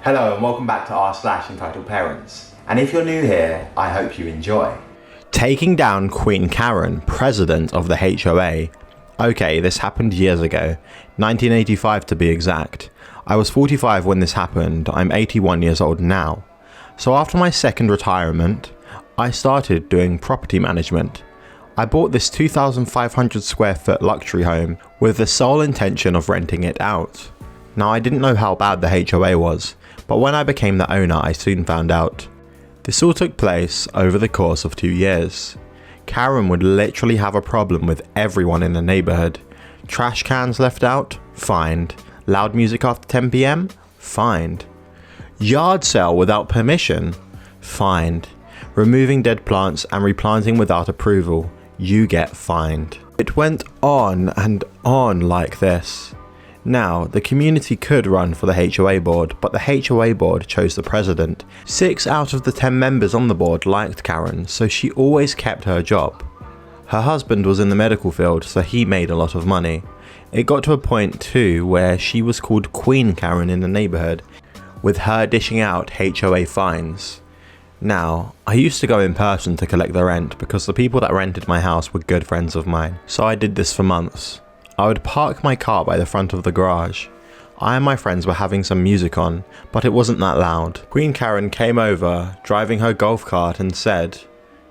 Hello and welcome back to r/entitled-parents. And if you're new here, I hope you enjoy. Taking down Queen Karen, president of the HOA. Okay, this happened years ago, 1985 to be exact. I was 45 when this happened, I'm 81 years old now. So after my second retirement, I started doing property management. I bought this 2,500 square foot luxury home with the sole intention of renting it out. Now I didn't know how bad the HOA was, but when I became the owner I soon found out. This all took place over the course of 2 years. Karen would literally have a problem with everyone in the neighbourhood. Trash cans left out? Fined. Loud music after 10 PM? Fined. Yard sale without permission? Fined. Removing dead plants and replanting without approval? You get fined. It went on and on like this. Now, the community could run for the HOA board, but the HOA board chose the president. 6 out of the 10 members on the board liked Karen, so she always kept her job. Her husband was in the medical field, so he made a lot of money. It got to a point too where she was called Queen Karen in the neighbourhood, with her dishing out HOA fines. Now, I used to go in person to collect the rent because the people that rented my house were good friends of mine, so I did this for months. I would park my car by the front of the garage. I and my friends were having some music on, but it wasn't that loud. Queen Karen came over, driving her golf cart and said,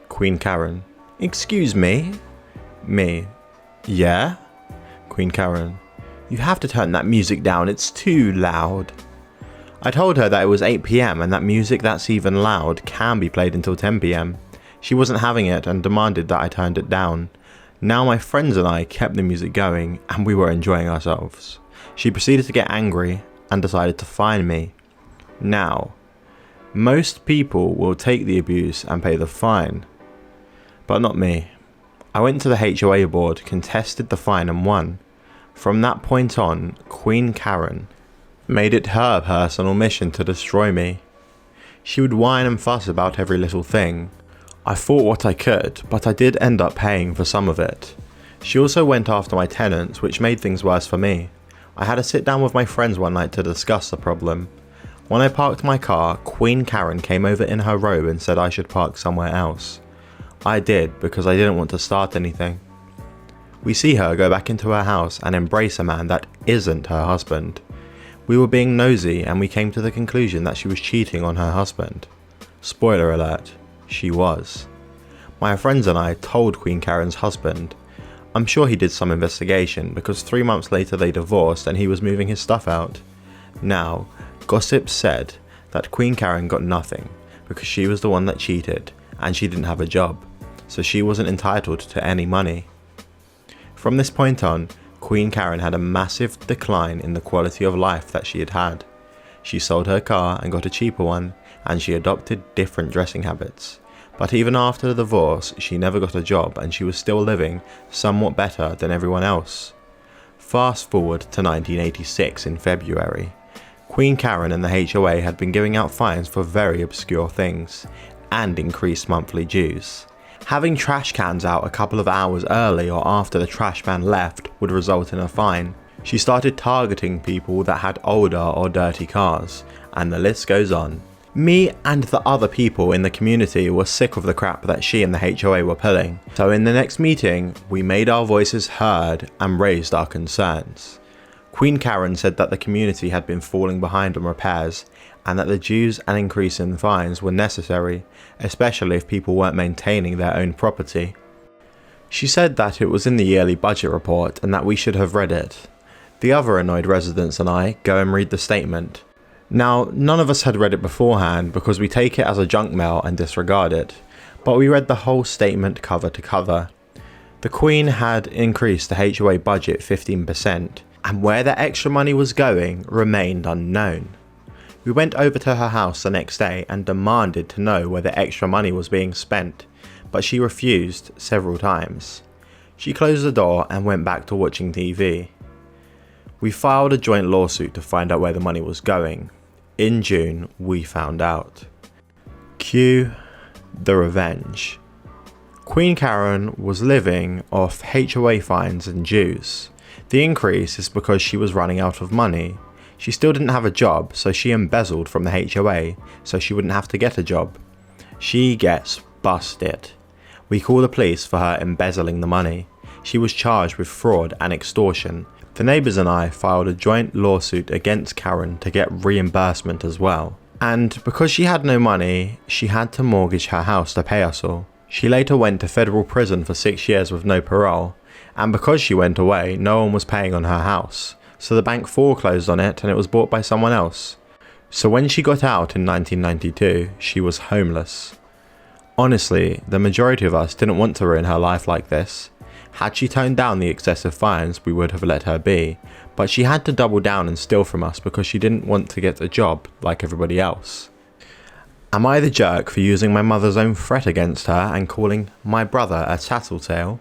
Queen Karen, "Excuse me?" Me, "Yeah?" Queen Karen, "You have to turn that music down, it's too loud." I told her that it was 8 PM and that music that's even loud can be played until 10 PM. She wasn't having it and demanded that I turned it down. Now my friends and I kept the music going and we were enjoying ourselves. She proceeded to get angry and decided to fine me. Now, most people will take the abuse and pay the fine, but not me. I went to the HOA board, contested the fine and won. From that point on, Queen Karen made it her personal mission to destroy me. She would whine and fuss about every little thing. I fought what I could, but I did end up paying for some of it. She also went after my tenants, which made things worse for me. I had a sit down with my friends one night to discuss the problem. When I parked my car, Queen Karen came over in her robe and said I should park somewhere else. I did because I didn't want to start anything. We see her go back into her house and embrace a man that isn't her husband. We were being nosy and we came to the conclusion that she was cheating on her husband. Spoiler alert, she was. My friends and I told Queen Karen's husband. I'm sure he did some investigation because 3 months later they divorced and he was moving his stuff out. Now, gossip said that Queen Karen got nothing because she was the one that cheated and she didn't have a job, so she wasn't entitled to any money. From this point on, Queen Karen had a massive decline in the quality of life that she had had. She sold her car and got a cheaper one, and she adopted different dressing habits. But even after the divorce, she never got a job and she was still living somewhat better than everyone else. Fast forward to 1986 in February. Queen Karen and the HOA had been giving out fines for very obscure things, and increased monthly dues. Having trash cans out a couple of hours early or after the trash man left would result in a fine. She started targeting people that had older or dirty cars, and the list goes on. Me and the other people in the community were sick of the crap that she and the HOA were pulling, so in the next meeting, we made our voices heard and raised our concerns. Queen Karen said that the community had been falling behind on repairs and that the dues and increase in fines were necessary, especially if people weren't maintaining their own property. She said that it was in the yearly budget report and that we should have read it. The other annoyed residents and I go and read the statement. Now, none of us had read it beforehand because we take it as a junk mail and disregard it, but we read the whole statement cover to cover. The Queen had increased the HOA budget 15%, and where the extra money was going remained unknown. We went over to her house the next day and demanded to know where the extra money was being spent, but she refused several times. She closed the door and went back to watching TV. We filed a joint lawsuit to find out where the money was going. In June, we found out. Cue the revenge. Queen Karen was living off HOA fines and dues. The increase is because she was running out of money. She still didn't have a job, so she embezzled from the HOA so she wouldn't have to get a job. She gets busted. We call the police for her embezzling the money. She was charged with fraud and extortion. The neighbours and I filed a joint lawsuit against Karen to get reimbursement as well. And because she had no money, she had to mortgage her house to pay us all. She later went to federal prison for 6 years with no parole, and because she went away, no one was paying on her house. So the bank foreclosed on it and it was bought by someone else. So when she got out in 1992, she was homeless. Honestly, the majority of us didn't want to ruin her life like this. Had she toned down the excessive fines, we would have let her be, but she had to double down and steal from us because she didn't want to get a job like everybody else. Am I the jerk for using my mother's own threat against her and calling my brother a tattletale?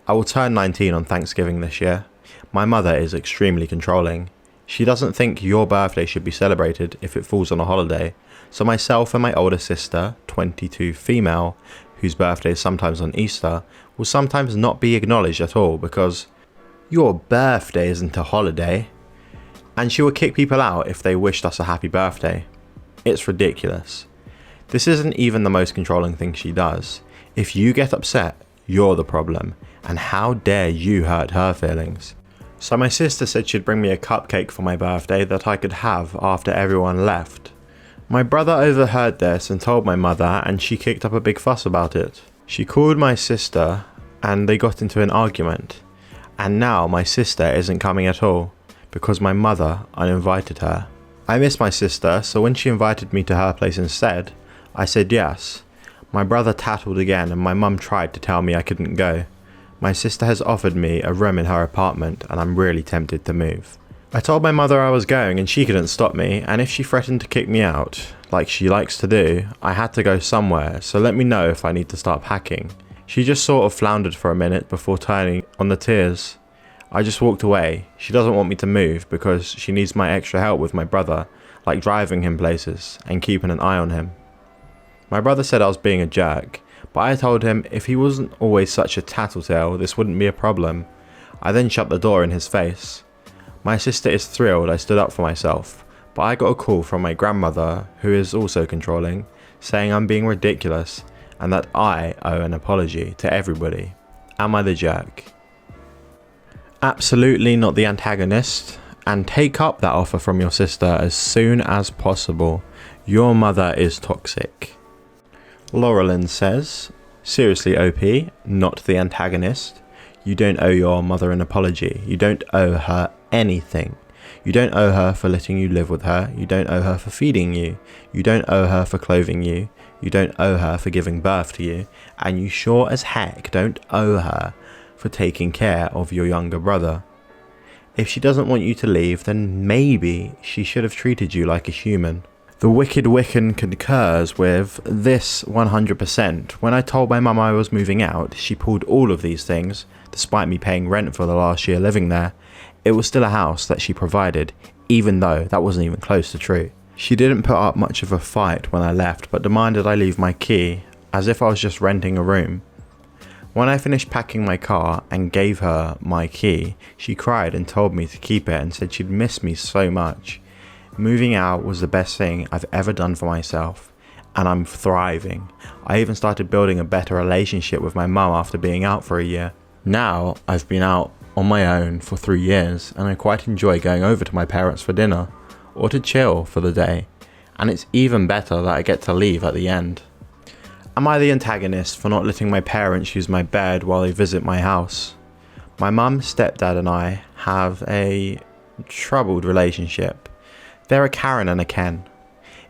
I will turn 19 on Thanksgiving this year. My mother is extremely controlling. She doesn't think your birthday should be celebrated if it falls on a holiday, so myself and my older sister, 22 female, whose birthday is sometimes on Easter, will sometimes not be acknowledged at all because your birthday isn't a holiday, and she will kick people out if they wished us a happy birthday. It's ridiculous. This isn't even the most controlling thing she does. If you get upset, you're the problem, and how dare you hurt her feelings? So my sister said she'd bring me a cupcake for my birthday that I could have after everyone left. My brother overheard this and told my mother, and she kicked up a big fuss about it. She called my sister and they got into an argument, and now my sister isn't coming at all because my mother uninvited her. I miss my sister, so when she invited me to her place instead, I said yes. My brother tattled again and my mum tried to tell me I couldn't go. My sister has offered me a room in her apartment and I'm really tempted to move. I told my mother I was going and she couldn't stop me, and if she threatened to kick me out, like she likes to do, I had to go somewhere, so let me know if I need to start packing. She just sort of floundered for a minute before turning on the tears. I just walked away. She doesn't want me to move because she needs my extra help with my brother, like driving him places and keeping an eye on him. My brother said I was being a jerk, but I told him if he wasn't always such a tattletale, this wouldn't be a problem. I then shut the door in his face. My sister is thrilled I stood up for myself, but I got a call from my grandmother, who is also controlling, saying I'm being ridiculous and that I owe an apology to everybody. Am I the jerk? Absolutely not the antagonist, and take up that offer from your sister as soon as possible. Your mother is toxic. Laurelyn says, seriously OP, not the antagonist. You don't owe your mother an apology. You don't owe her anything. You don't owe her for letting you live with her. You don't owe her for feeding you. You don't owe her for clothing you. You don't owe her for giving birth to you. And you sure as heck don't owe her for taking care of your younger brother. If she doesn't want you to leave, then maybe she should have treated you like a human. The Wicked Wiccan concurs with this 100%. When I told my mum I was moving out, she pulled all of these things, despite me paying rent for the last year living there. It was still a house that she provided, even though that wasn't even close to true. She didn't put up much of a fight when I left, but demanded I leave my key, as if I was just renting a room. When I finished packing my car and gave her my key, she cried and told me to keep it and said she'd miss me so much. Moving out was the best thing I've ever done for myself, and I'm thriving. I even started building a better relationship with my mum after being out for a year. Now I've been out on my own for 3 years, and I quite enjoy going over to my parents for dinner or to chill for the day, and it's even better that I get to leave at the end. Am I the antagonist for not letting my parents use my bed while they visit my house? My mum, stepdad and I have a troubled relationship. They're a Karen and a Ken.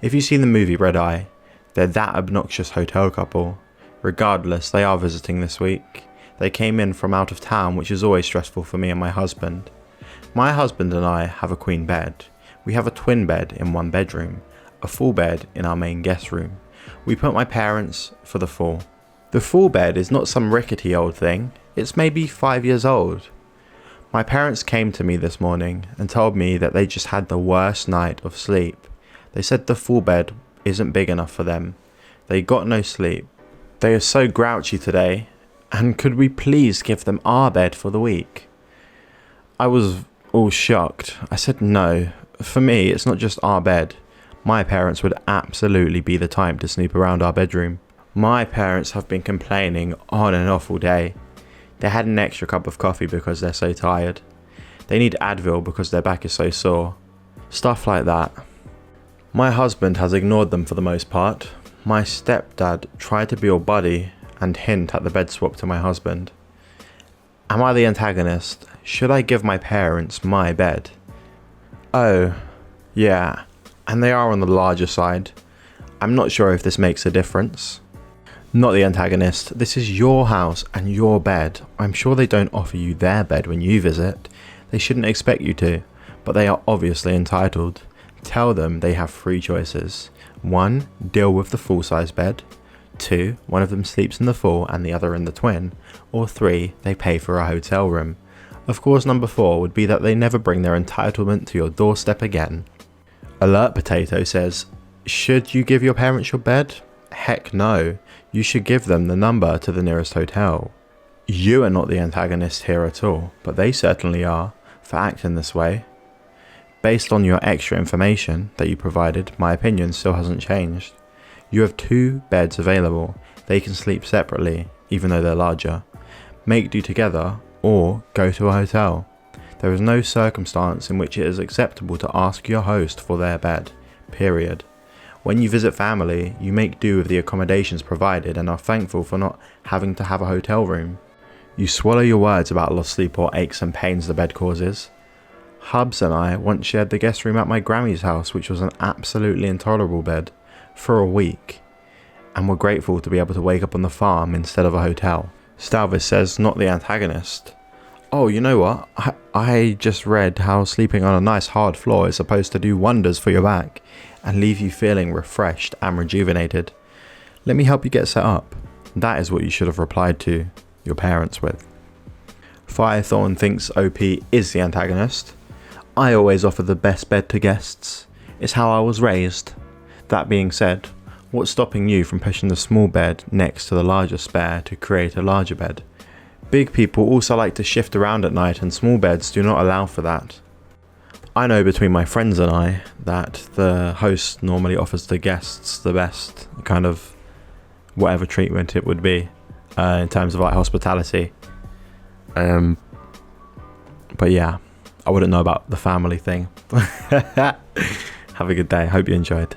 If you've seen the movie Red Eye, they're that obnoxious hotel couple. Regardless, they are visiting this week. They came in from out of town, which is always stressful for me and my husband. My husband and I have a queen bed. We have a twin bed in one bedroom, a full bed in our main guest room. We put my parents for the full. The full bed is not some rickety old thing, it's maybe 5 years old. My parents came to me this morning and told me that they just had the worst night of sleep. They said the full bed isn't big enough for them. They got no sleep. They are so grouchy today, and could we please give them our bed for the week? I was All shocked, I said no. For me, it's not just our bed. My parents would absolutely be the type to snoop around our bedroom. My parents have been complaining on and off all day. They had an extra cup of coffee because they're so tired. They need Advil because their back is so sore. Stuff like that. My husband has ignored them for the most part. My stepdad tried to be all buddy and hint at the bed swap to my husband. Am I the antagonist? Should I give my parents my bed? Oh, yeah, and they are on the larger side. I'm not sure if this makes a difference. Not the antagonist. This is your house and your bed. I'm sure they don't offer you their bed when you visit. They shouldn't expect you to, but they are obviously entitled. Tell them they have 3 choices. 1, deal with the full-size bed. 2, one of them sleeps in the full and the other in the twin. Or 3, they pay for a hotel room. Of course, number 4 would be that they never bring their entitlement to your doorstep again. Alert Potato says, should you give your parents your bed? Heck no. You should give them the number to the nearest hotel. You are not the antagonist here at all, but they certainly are for acting this way. Based on your extra information that you provided, my opinion still hasn't changed. You have 2 beds available. They can sleep separately, even though they're larger. Make do together, or go to a hotel. There is no circumstance in which it is acceptable to ask your host for their bed, period. When you visit family, you make do with the accommodations provided and are thankful for not having to have a hotel room. You swallow your words about lost sleep or aches and pains the bed causes. Hubs and I once shared the guest room at my Grammy's house, which was an absolutely intolerable bed, for a week, and we're grateful to be able to wake up on the farm instead of a hotel. Stalvis says, not the antagonist. Oh, you know what? I just read how sleeping on a nice hard floor is supposed to do wonders for your back and leave you feeling refreshed and rejuvenated. Let me help you get set up. That is what you should have replied to your parents with. Firethorn thinks OP is the antagonist. I always offer the best bed to guests. It's how I was raised. That being said, what's stopping you from pushing the small bed next to the larger spare to create a larger bed? Big people also like to shift around at night and small beds do not allow for that. I know between my friends and I that the host normally offers the guests the best kind of whatever treatment it would be in terms of like hospitality. But yeah, I wouldn't know about the family thing. Have a good day. Hope you enjoyed.